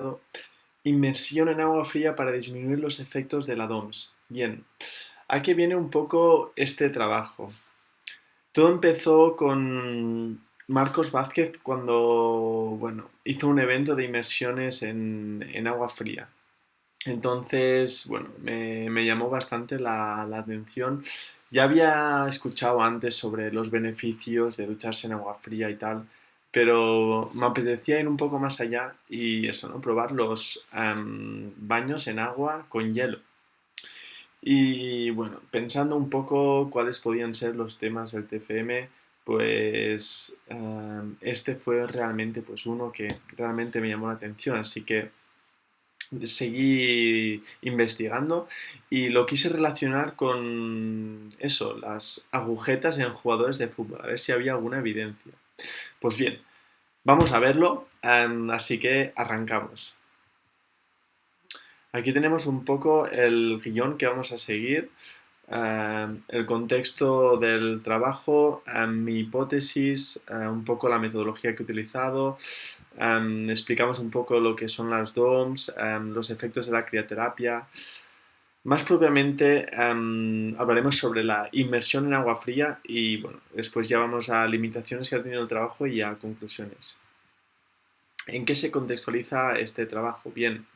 titulado Inmersión en agua fría para disminuir los efectos de la DOMS. Bien, aquí viene un poco este trabajo. Todo empezó con Marcos Vázquez cuando, bueno, hizo un evento de inmersiones en agua fría. Entonces, bueno, me llamó bastante la atención. Ya había escuchado antes sobre los beneficios de ducharse en agua fría y tal, pero me apetecía ir un poco más allá y eso, ¿no? Probar los baños en agua con hielo. Y bueno, pensando un poco cuáles podían ser los temas del TFM, pues este fue realmente pues uno que realmente me llamó la atención, así que seguí investigando y lo quise relacionar con eso, las agujetas en jugadores de fútbol, a ver si había alguna evidencia. Pues bien, vamos a verlo, así que arrancamos. Aquí tenemos un poco el guión que vamos a seguir, el contexto del trabajo, mi hipótesis, un poco la metodología que he utilizado, explicamos un poco lo que son las DOMS, los efectos de la crioterapia. Más propiamente hablaremos sobre la inmersión en agua fría y bueno, después ya vamos a limitaciones que ha tenido el trabajo y a conclusiones. ¿En qué se contextualiza este trabajo? Bien,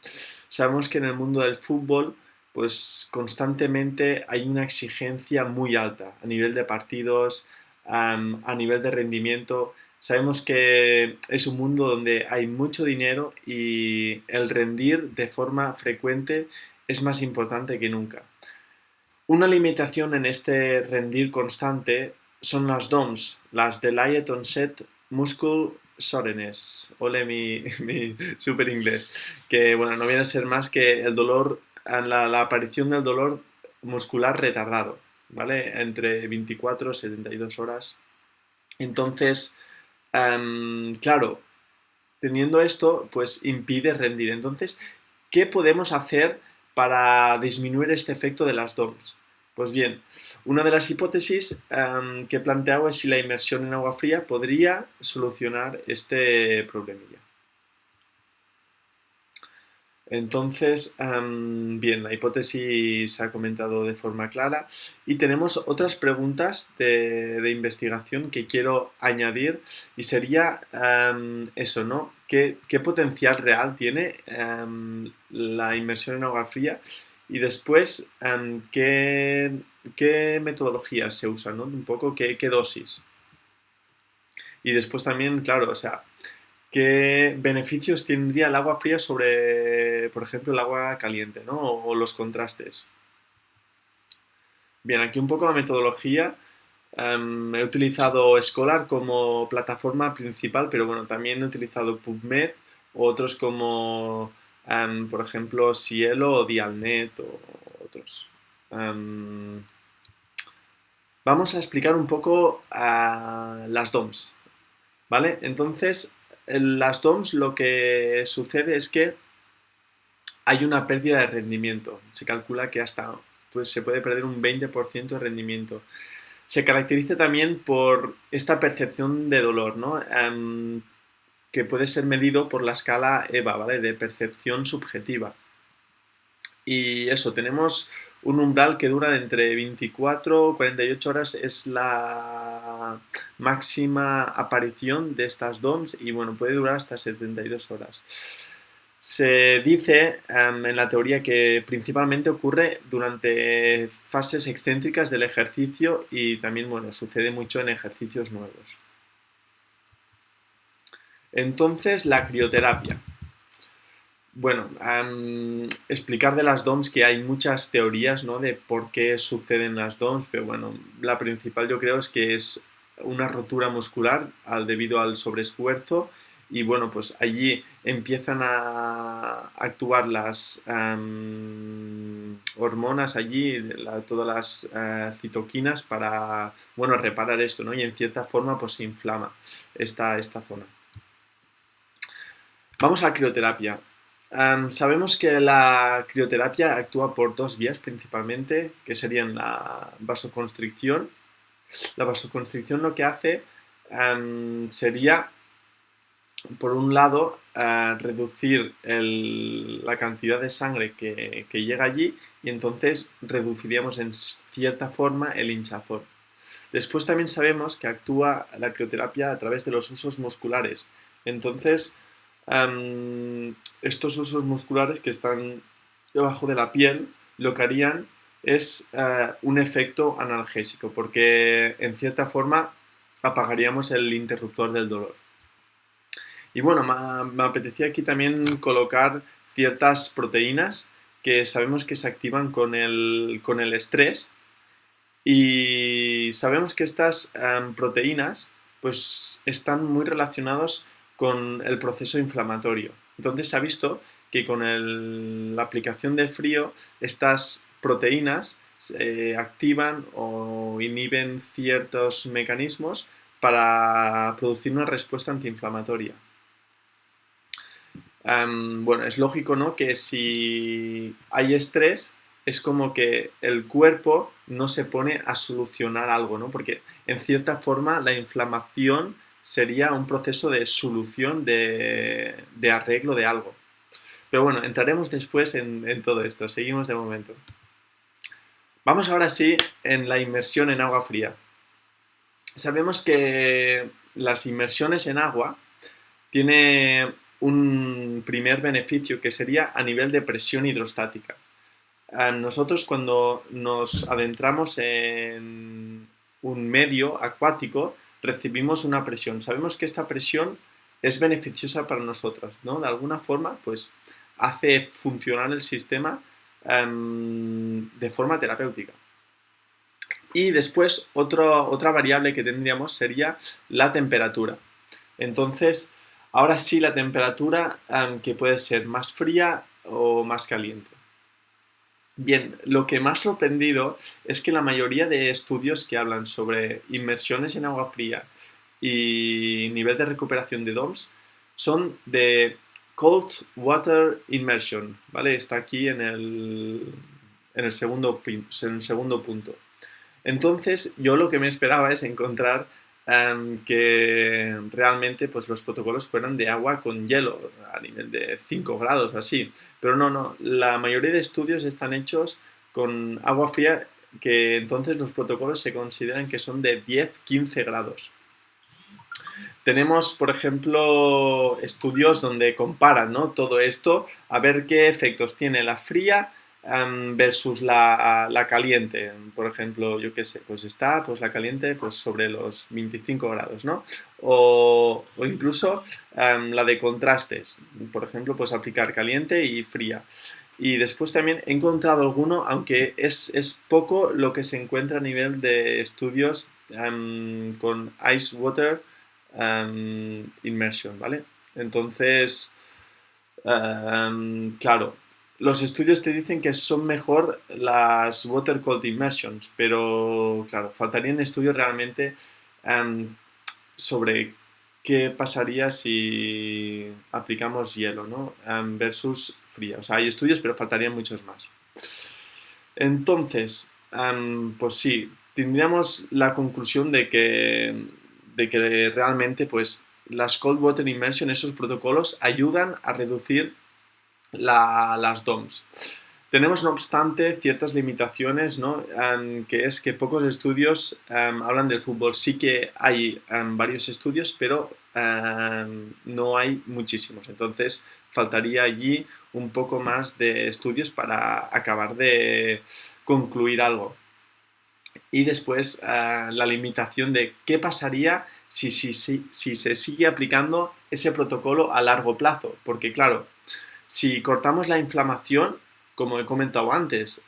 sabemos que en el mundo del fútbol, pues constantemente hay una exigencia muy alta a nivel de partidos, a nivel de rendimiento. Sabemos que es un mundo donde hay mucho dinero y el rendir de forma frecuente es más importante que nunca. Una limitación en este rendir constante son las DOMS, las Delayed Onset Muscle Soreness. Ole mi super inglés. Que bueno, no viene a ser más que el dolor, la aparición del dolor muscular retardado, ¿vale? Entre 24 y 72 horas. Entonces, claro, teniendo esto, pues impide rendir. Entonces, ¿qué podemos hacer para disminuir este efecto de las DOMS? Pues bien, una de las hipótesis que he planteado es si la inmersión en agua fría podría solucionar este problemilla. Entonces, bien, la hipótesis se ha comentado de forma clara y tenemos otras preguntas de investigación que quiero añadir y sería eso, ¿no? ¿Qué potencial real tiene la inmersión en agua fría? Y después, ¿qué metodologías se usan, ¿no? Un poco, ¿qué dosis? Y después también, claro, o sea, ¿qué beneficios tendría el agua fría sobre, por ejemplo, el agua caliente, ¿no? O los contrastes. Bien, aquí un poco la metodología. He utilizado Scholar como plataforma principal, pero bueno, también he utilizado PubMed o otros como, por ejemplo, Cielo o Dialnet o otros. Em, Vamos a explicar un poco las DOMS, ¿vale? Entonces, en las DOMS lo que sucede es que hay una pérdida de rendimiento. Se calcula que hasta pues, se puede perder un 20% de rendimiento. Se caracteriza también por esta percepción de dolor, ¿no? Que puede ser medido por la escala EVA, ¿vale? De percepción subjetiva. Y eso, tenemos un umbral que dura de entre 24 y 48 horas, es la máxima aparición de estas DOMS y bueno, puede durar hasta 72 horas. Se dice en la teoría que principalmente ocurre durante fases excéntricas del ejercicio y también, bueno, sucede mucho en ejercicios nuevos. Entonces, la crioterapia. Bueno, explicar de las DOMS que hay muchas teorías, ¿no? De por qué suceden las DOMS, pero bueno, la principal yo creo es que es una rotura muscular debido al sobreesfuerzo y bueno, pues allí empiezan a actuar las hormonas allí, todas las citoquinas para, bueno, reparar esto, ¿no? Y en cierta forma pues se inflama esta zona. Vamos a la crioterapia. Sabemos que la crioterapia actúa por dos vías principalmente, que serían la vasoconstricción. La vasoconstricción lo que hace sería por un lado, reducir la cantidad de sangre que llega allí y entonces reduciríamos en cierta forma el hinchazón. Después también sabemos que actúa la crioterapia a través de los usos musculares. Entonces, estos usos musculares que están debajo de la piel lo que harían es un efecto analgésico, porque en cierta forma apagaríamos el interruptor del dolor. Y bueno, me apetecía aquí también colocar ciertas proteínas que sabemos que se activan con el estrés y sabemos que estas proteínas pues están muy relacionados con el proceso inflamatorio. Entonces se ha visto que con la aplicación de frío estas proteínas activan o inhiben ciertos mecanismos para producir una respuesta antiinflamatoria. Bueno, es lógico, ¿no? Que si hay estrés, es como que el cuerpo no se pone a solucionar algo, ¿no? Porque en cierta forma la inflamación sería un proceso de solución, de arreglo de algo. Pero bueno, entraremos después en todo esto. Seguimos de momento. Vamos ahora sí en la inmersión en agua fría. Sabemos que las inmersiones en agua tiene un primer beneficio que sería a nivel de presión hidrostática. Nosotros cuando nos adentramos en un medio acuático recibimos una presión. Sabemos que esta presión es beneficiosa para nosotros, ¿no? De alguna forma, pues hace funcionar el sistema de forma terapéutica. Y después otra variable que tendríamos sería la temperatura. Entonces, ahora sí la temperatura que puede ser más fría o más caliente. Bien, lo que me ha sorprendido es que la mayoría de estudios que hablan sobre inmersiones en agua fría y nivel de recuperación de DOMS son de Cold Water Immersion, ¿vale? Está aquí en el segundo punto. Entonces, yo lo que me esperaba es encontrar que realmente pues, los protocolos fueran de agua con hielo, a nivel de 5 grados o así. Pero no. La mayoría de estudios están hechos con agua fría, que entonces los protocolos se consideran que son de 10-15 grados. Tenemos, por ejemplo, estudios donde comparan, ¿no? Todo esto a ver qué efectos tiene la fría versus la caliente. Por ejemplo, yo qué sé, pues está pues la caliente pues sobre los 25 grados, ¿no? O incluso la de contrastes. Por ejemplo, pues aplicar caliente y fría. Y después también he encontrado alguno, aunque es poco lo que se encuentra a nivel de estudios con ice water immersion, ¿vale? Entonces, claro, los estudios te dicen que son mejor las water cold immersions, pero claro, faltarían estudios realmente um, sobre qué pasaría si aplicamos hielo, ¿no? Versus fría. O sea, hay estudios, pero faltarían muchos más. Entonces, pues sí, tendríamos la conclusión de que realmente pues, las Cold Water Immersion, esos protocolos, ayudan a reducir las DOMS. Tenemos, no obstante, ciertas limitaciones, ¿no? Que es que pocos estudios hablan del fútbol. Sí que hay varios estudios, pero no hay muchísimos. Entonces, faltaría allí un poco más de estudios para acabar de concluir algo. Y después la limitación de qué pasaría si se sigue aplicando ese protocolo a largo plazo. Porque claro, si cortamos la inflamación, como he comentado antes,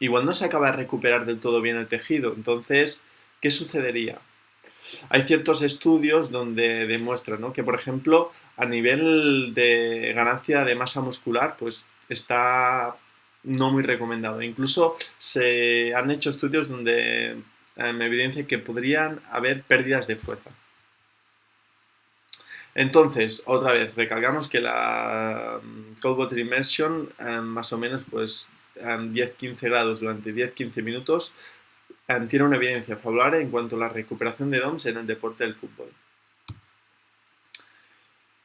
igual no se acaba de recuperar del todo bien el tejido. Entonces, ¿qué sucedería? Hay ciertos estudios donde demuestran, ¿no? Que, por ejemplo, a nivel de ganancia de masa muscular, pues está no muy recomendado. Incluso se han hecho estudios donde evidencia que podrían haber pérdidas de fuerza. Entonces, otra vez, recalcamos que la Cold Water Immersion, más o menos, pues 10-15 grados durante 10-15 minutos, tiene una evidencia favorable en cuanto a la recuperación de DOMS en el deporte del fútbol.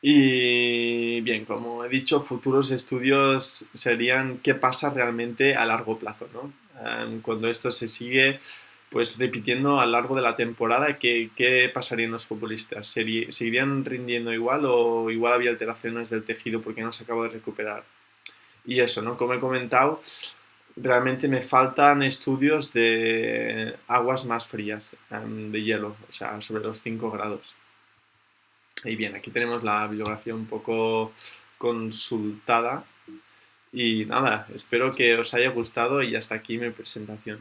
Y bien, como he dicho, futuros estudios serían qué pasa realmente a largo plazo, ¿no? Cuando esto se sigue pues repitiendo a lo largo de la temporada, ¿qué pasarían los futbolistas? ¿Seguirían rindiendo igual o igual había alteraciones del tejido porque no se acabó de recuperar? Y eso, ¿no? Como he comentado, realmente me faltan estudios de aguas más frías, de hielo, o sea, sobre los 5 grados. Y bien, aquí tenemos la bibliografía un poco consultada. Y nada, espero que os haya gustado y hasta aquí mi presentación.